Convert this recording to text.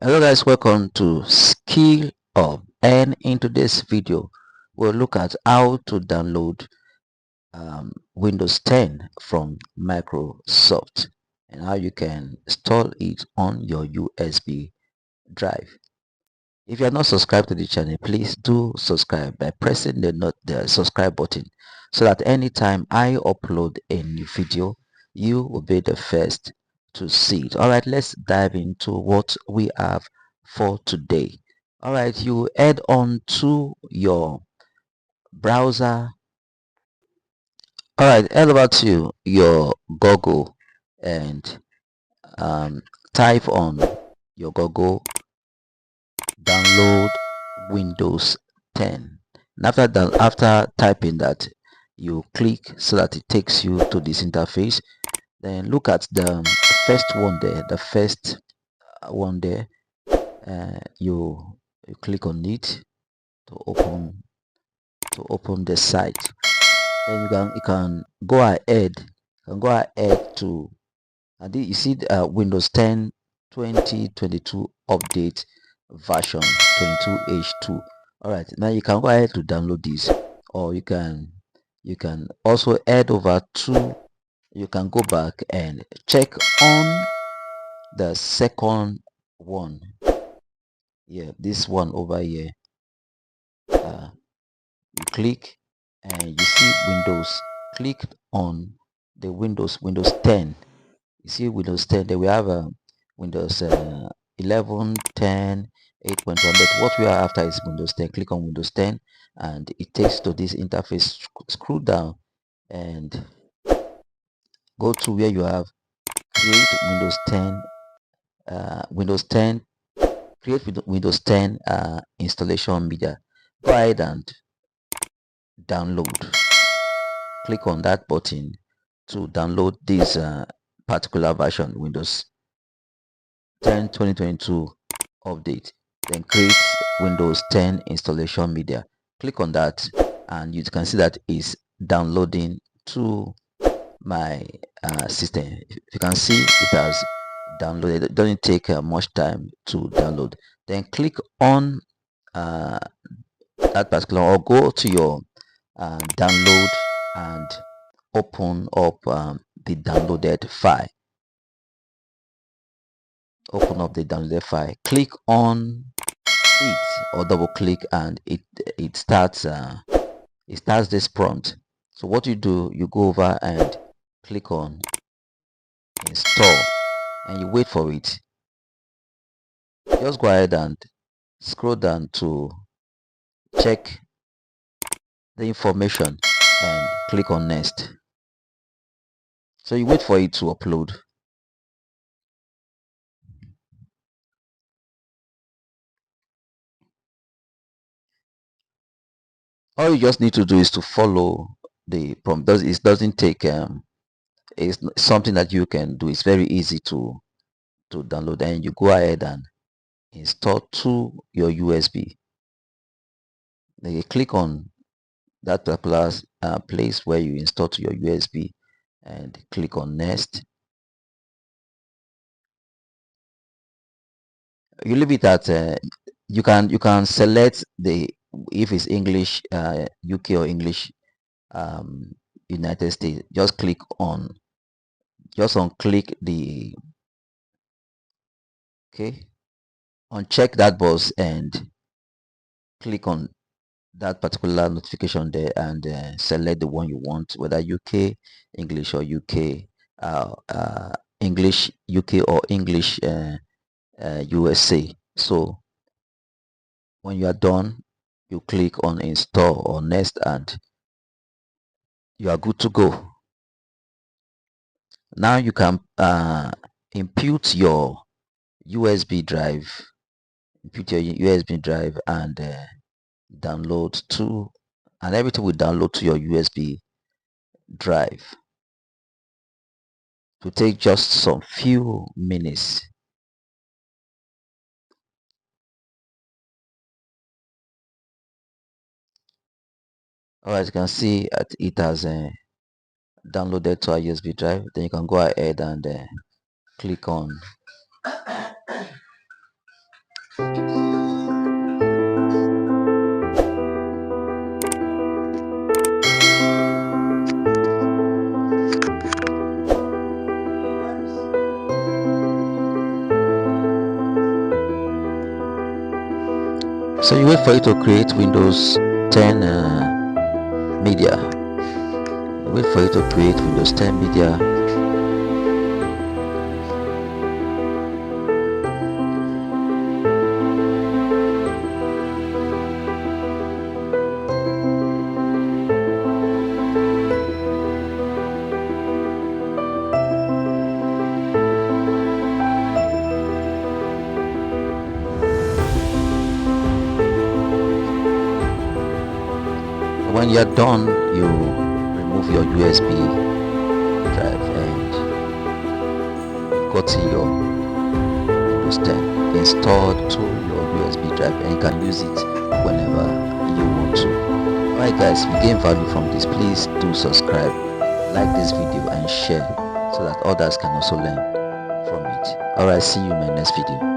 Hello guys, welcome to Skill Up, and in today's video we'll look at how to download Windows 10 from Microsoft and how you can install it on your USB drive. If you are not subscribed to the channel, please do subscribe by pressing the subscribe button so that anytime I upload a new video, you will be the first to see it. Alright, let's dive into what we have for today. Alright, you head on to your browser. Alright, head over to your Google and type on your Google download Windows 10. And after typing that, you click so that it takes you to this interface. Then look at the first one there, the first one there. You click on it to open the site. Then you can go ahead. To and you see Windows 10 2022 update version 22H2. All right, now you can go ahead to download this, or you can also head over to, you can go back and check on the second one. Yeah, this one over here. You click and you see Windows. Click on the Windows 10. You see Windows 10 there we have Windows 11, 10, 8.1, but what we are after is Windows 10. Click on Windows 10 and it takes to this interface. Scroll down and go to where you have create Windows 10, Windows 10, create Windows 10 installation media. Go ahead and download. Click on that button to download this particular version, Windows 10 2022 update. Then create Windows 10 installation media. Click on that and you can see that is downloading to my system. If you can see, it has downloaded. It doesn't take much time to download. Then click on uh, that particular, or go to your download and open up the downloaded file. Open up the downloaded file, click on it or double click, and it starts this prompt. So what you do, you go over and click on install and you wait for it. Just go ahead and scroll down to check the information and click on next. So you wait for it to upload. All you just need to do is to follow the prompt. It doesn't take it's something that you can do. It's very easy to download, and you go ahead and install to your USB. Then you click on that particular place where you install to your USB and click on next. You leave it at you can select the, if it's English UK or English United States. Just click the, okay, uncheck that box and click on that particular notification there and select the one you want, whether UK English or UK English UK or English USA. So when you are done, you click on install or next and you are good to go. Now you can input your USB drive, and download to, and everything will download to your USB drive. It will take just some few minutes. Alright, you can see it has downloaded to our USB drive. Then you can go ahead and click on So you wait for it to create Windows 10 media. You wait for it to create Windows 10 media. When you're done, you remove your USB drive and gotten your Windows 10 installed to your USB drive, and you can use it whenever you want to. Alright guys, if you gain value from this, please do subscribe, like this video and share so that others can also learn from it. Alright, see you in my next video.